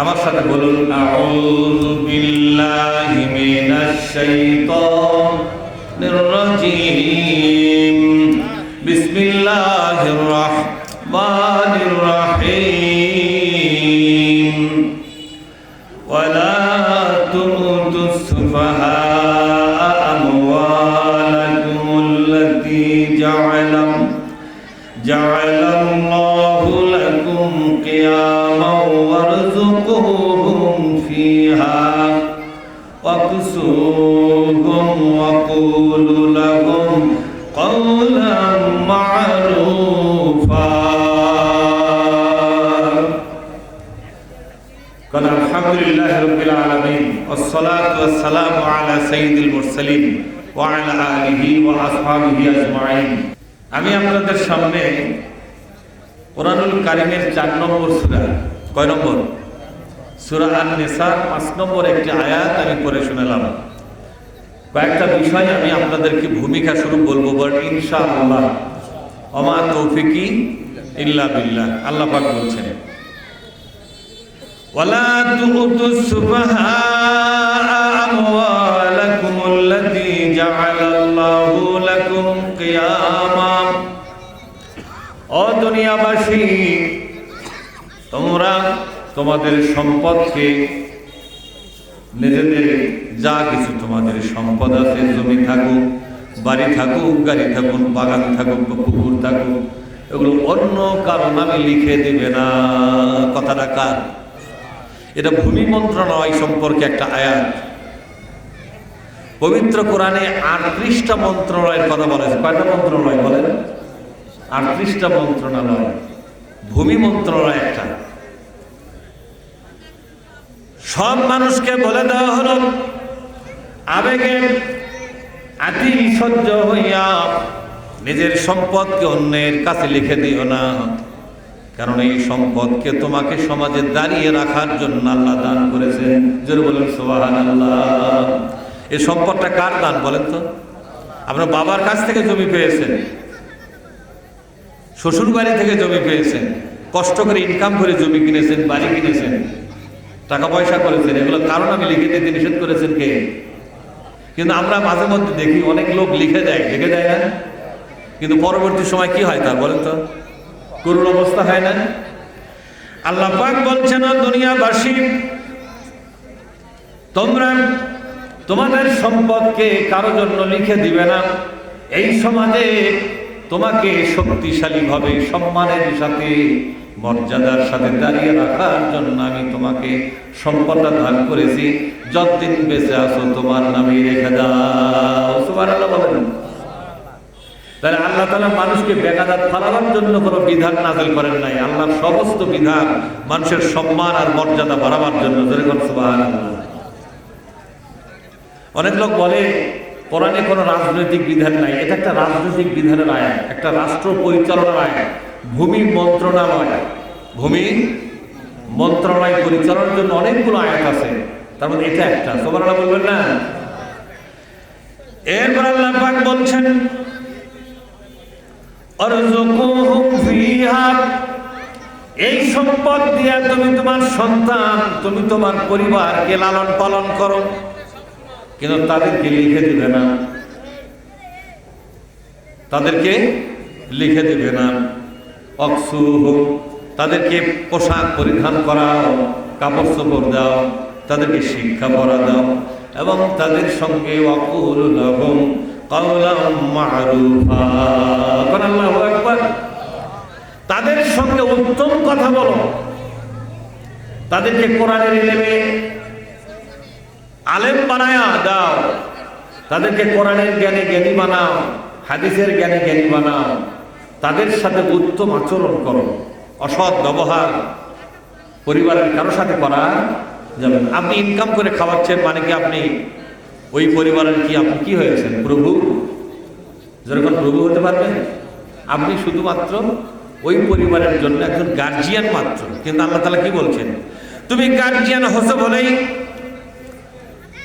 আমার সাথে বলুন, আউযু বিল্লাহি মিনাশ শাইতানির রাজীম। বিসমিল্লাহির রাহমানির রাহিম। ওয়ালা তুতুস সুফাহা আমওয়ালাকুমুল্লাতী জা'আলাল্লাহু লাকুম কিয়ামান ওয়ারযুকুহুম ফিহা ওয়াকসুহুম ওয়াকুলু লাহুম قولا معروفا قال الحمد لله رب العالمين والصلاة والسلام على سيد المرسلين وعلى آله وأصحابه أجمعين। আমি আপনাদের সামনে কোরআনুল কারীমের 4 নম্বর সূরা, কয় নম্বর? সূরা আন-নিসা 5 নম্বর একটি আয়াত আমি পড়ে শোনালাম। কয়েকটা বিষয় আমি আপনাদেরকে ভূমিকা স্বরূপ বলবো, ইনশাআল্লাহ। ওমা তৌফিকি ইল্লা বিল্লাহ। আল্লাহ পাক বলছেন, ওয়ালা তুতুস সুফাহা আমওয়ালাকুমুল্লাতী জা'আলাল্লাহু লাকুম কিয়ামা। ও দুনিয়াবাসী, তোমরা তোমাদের সম্পদকে, নিজেদের যা কিছু তোমাদের সম্পদ আছে, জমি থাকুক, বাড়ি থাকুক, গাড়ি থাকুক, বাগান থাকুক, পুকুর থাকুক, এগুলো অন্য কারো নামে লিখে দিবে না। কথাটা কার? এটা ভূমি মন্ত্রণালয় সম্পর্কে একটা আয়াত। পবিত্র কোরআনে 38টা মন্ত্রণালয়ের কথা বলা হয়েছে। কয়টা মন্ত্রণালয় বলেন? 38টা মন্ত্রণালয়। ভূমি মন্ত্রণালয় একটা। সব মানুষকে বলে দেওয়া হলো, আবেগে আতি সহ্য হইয়া নিজের সম্পদকে অন্যের কাছে লিখে দিও না, কারণ এই সম্পদকে তোমাকে সমাজে দাঁড়িয়ে রাখার জন্য আল্লাহ দান করেছেন। জোরে বলেন সুবহানাল্লাহ। এই সম্পদটা কার দান বলেন তো? আপনার বাবার কাছ থেকে জমি পেয়েছেন, শ্বশুর বাড়ি থেকে জমি পেয়েছেন, কষ্ট করে ইনকাম করে জমি কিনেছেন, বাড়ি কিনেছেন, টাকা পয়সা করেছেন, এগুলো কারণ আমি লিখে দিতে নিষেধ করেছেন কে? কিন্তু আমরা মাঝে মধ্যে দেখি অনেক লোক লিখে দেয় না, কিন্তু পরবর্তী সময় কি হয় তার বলেন তো? করুণ অবস্থা হয় না? আল্লাহ পাক বলছেন, দুনিয়াবাসী, তোমরা তোমাদের সম্পদকে কারো জন্য লিখে দিবে না। এই সমাজে তোমাকে শক্তিশালী ভাবে, সম্মানের সাথে, মর্যাদার সাথে দাঁড়িয়ে রাখার জন্য আমি তোমাকে সম্পদটা দান করেছি। যতদিন বেঁচে আছো তোমার নামে রেখে দাও। সুবহানাল্লাহ বলেন। তাহলে আল্লাহ তাআলা মানুষকে বেকাদাত ফালাবার জন্য কোনো বিধান নাযিল করেন নাই। আল্লাহর সমস্ত বিধান মানুষের সম্মান আর মর্যাদা বাড়াবার জন্য। যেরকম সুবহানাল্লাহ। অনেক লোক বলে কোরআনে কোনো রাজনৈতিক বিধান নাই। এটা একটা রাজনৈতিক বিধানের আয়াত, একটা রাষ্ট্র পরিচালনার আয়াত। ভূমি মন্ত্রণালয় পরিচালনার জন্য অনেকগুলো আয়াত আছে, তার মধ্যে এটা একটা। সুবহানাল্লাহ বলবেন না? এরপর আল্লাহ পাক বলছেন, আরযুকুহুম ফিহা। এই সম্পদ দিয়ে তুমি তোমার সন্তান, তুমি তোমার পরিবারকে লালন পালন করো, কিন্তু তাদেরকে লিখে দিবে না, তাদেরকে লিখে দিবে না। অকসুহুম, তাদেরকে পোশাক পরিধান করাও, কাপড় চোপড় দাও, তাদেরকে শিক্ষা পড়া দাও, এবং তাদের সঙ্গে ওয়াকুলু লাহুম কাওলাম মা'রুফা। আল্লাহু আকবার। তাদের সঙ্গে উত্তম কথা বলো, তাদেরকে কোরআনের ইলমে আলেম বানায়া দাও, তাদেরকে কোরআনের জ্ঞানে জ্ঞানী বানাও, হাদিসের জ্ঞানে জ্ঞানী বানাও, তাদের সাথে উত্তম আচরণ করো। অসৎ ব্যবহার পরিবারের কারো সাথে করা যাবে না। আপনি ইনকাম করে খাওয়াচ্ছেন মানে কি আপনি ওই পরিবারের আপনি কি হয়েছেন? প্রভু? যেরকম প্রভু হতে পারবেন? আপনি শুধুমাত্র ওই পরিবারের জন্য একজন গার্জিয়ান মাত্র। কিন্তু আল্লাহ তাআলা কি বলছেন? তুমি গার্জিয়ান হতে বলেই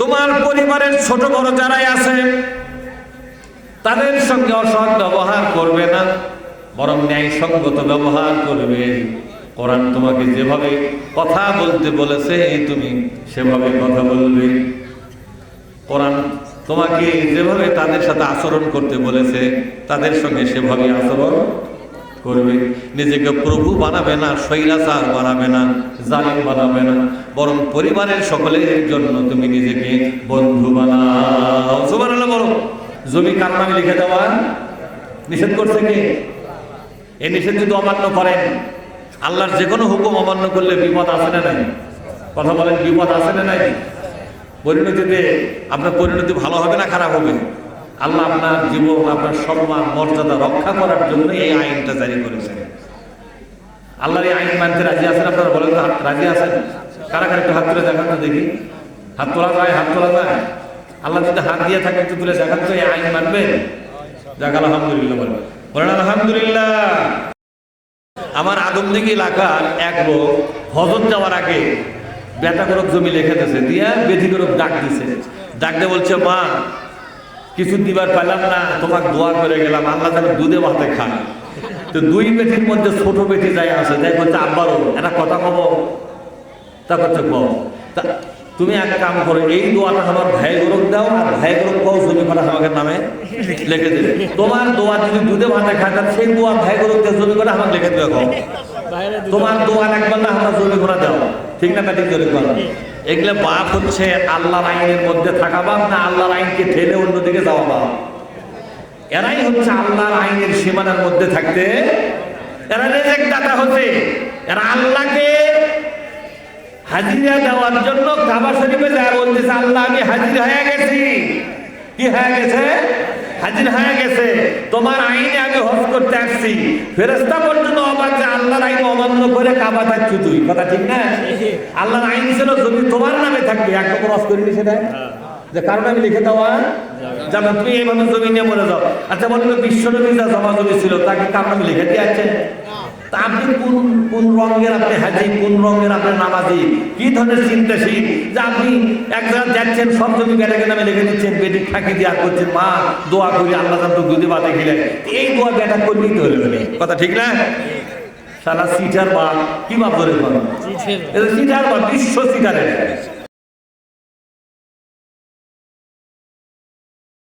তোমার পরিবারের ছোট বড় যারাই আছে তাদের সঙ্গে অসৎ ব্যবহার করবে না, বরং ন্যায়সঙ্গত ব্যবহার করবে। কোরআন তোমাকে যেভাবে কথা বলতে বলেছে তুমি সেভাবে কথা বলবে। কোরআন তোমাকে যেভাবে তাদের সাথে আচরণ করতে বলেছে তাদের সঙ্গে সেভাবে আচরণ করবে। নিজেকে প্রভু বানাবে না, স্বৈরাচার বানাবে না, জালিম বানাবে না, বরং পরিবারের সকলের জন্য তুমি নিজেকে বন্ধু বানাও। সুবহানাল্লাহ বলো। জমি কার নামে লিখে দেওয়া নিষেধ করছে কে? এই নিষেধ যদি অমান্য করেন, আল্লাহর যে কোনো হুকুম অমান্য করলে বিপদ আছে না নাই? কথা বলেন, বিপদ আছে না নাই? পরিণতিতে আপনার পরিণতি ভালো হবে না খারাপ হবে? আল্লাহ আপনার জীবন, আপনার সম্মান, মর্যাদা রক্ষা করার জন্য এই আইনটা জারি করেছেন। আল্লাহর এই আইন মানতে রাজি আছেন আপনারা? বলেন তো, রাজি আছেন? কারা কারা একটু হাত তুলে দেখান তো দেখি। হাত তোলা যায়? হাত তোলা যায়? আল্লাহ যদি হাত দিয়ে থাকে একটু তুলে দেখান তো, এই আইন মানবেন? যাক, আলহামদুলিল্লাহ বলেন। বলেন আলহামদুলিল্লাহ। আমার আদমদিঘি এলাকার এক লোক হজত যাওয়ার আগে বেটা করক জমি লিখে দিয়েছে, দিয়া বেধি করক ডাক দিছে। ডাক দিয়ে বলছে, মা কিছু দিবার পাইলাম না, তোমাকে দোয়া করে গেলাম, আল্লাহ যেন দুধে ভাতে খায়। তো দুই বেটির মধ্যে ছোট বেটি যাই আছে, তাই বলছে আব্বারও একটা কথা কব। তা করছে কব। তা তুমি এক কাম করো, এই দোয়াটা আমার ভাই গরক দাও, আর ভাই গরক কও জমি কটা আমাকে নামে লিখে দেবে। তোমার দোয়া যদি দুধে ভাতে খায়, তাহলে সেই দোয়া ভাই গরক দিয়ে জমি কটা আমাকে লিখে দেবে। কও তোমার দোয়া একবার না, আমরা জমি করা দাও, ঠিক না? ব্যাটিং জমি করা। এগুলো বাপ হচ্ছে আল্লাহর আইনের মধ্যে থাকা বাপ, না আল্লাহর আইনকে ঠেলে অন্যদিকে যাওয়া বাপ? এরাই হচ্ছে আল্লাহর আইনের সীমানার মধ্যে থাকতে, এরা রেজেক দাতা হচ্ছে। এরা আল্লাহকে হাজিরা দেওয়ার জন্য কাবা শরীফে যায়, বলতেছে আল্লাহ আমি হাজির হয়ে গেছি। কি হয়ে গেছে? হাজির হয়ে গেছে। তোমার আইনে আমি হজ করতে আসছি। ফেরেশতা পর্যন্ত অবাক যে আল্লাহর আইন অমান্য করে কাবা থাকছি তুই। কথা ঠিক না? আল্লাহর আইন ছিল জমি তোমার নামে থাকবে, একটা হজ করিনি সেটা যে কারণ আমি লিখে দেওয়া যাবে, তুমি এইভাবে জমি নিয়ে মরে যাও। আচ্ছা বলবে বিশ্বনবী যা জমা জমি ছিল তাকে কারণ আমি লিখে দিয়ে আছে। তা আপনি কোন রঙের আপনি হাজি, কোন রঙের আপনি নামাজি, কি ধরনের চিন্তাশীল যে আপনি এক জায়গায় যাচ্ছেন, সব জমি বেটাকে নামে লিখে দিচ্ছেন, বেটি ফাঁকি দিয়ে করছেন, মা দোয়া করি আল্লাহ জান তো দুধে ভাতে খেলে। এই দোয়া বেটা করলেই তো হলো। কথা ঠিক না? সারা সিটার বাপ, কি বাপ ধরে সিটার বাপ, বিশ্ব সিটারের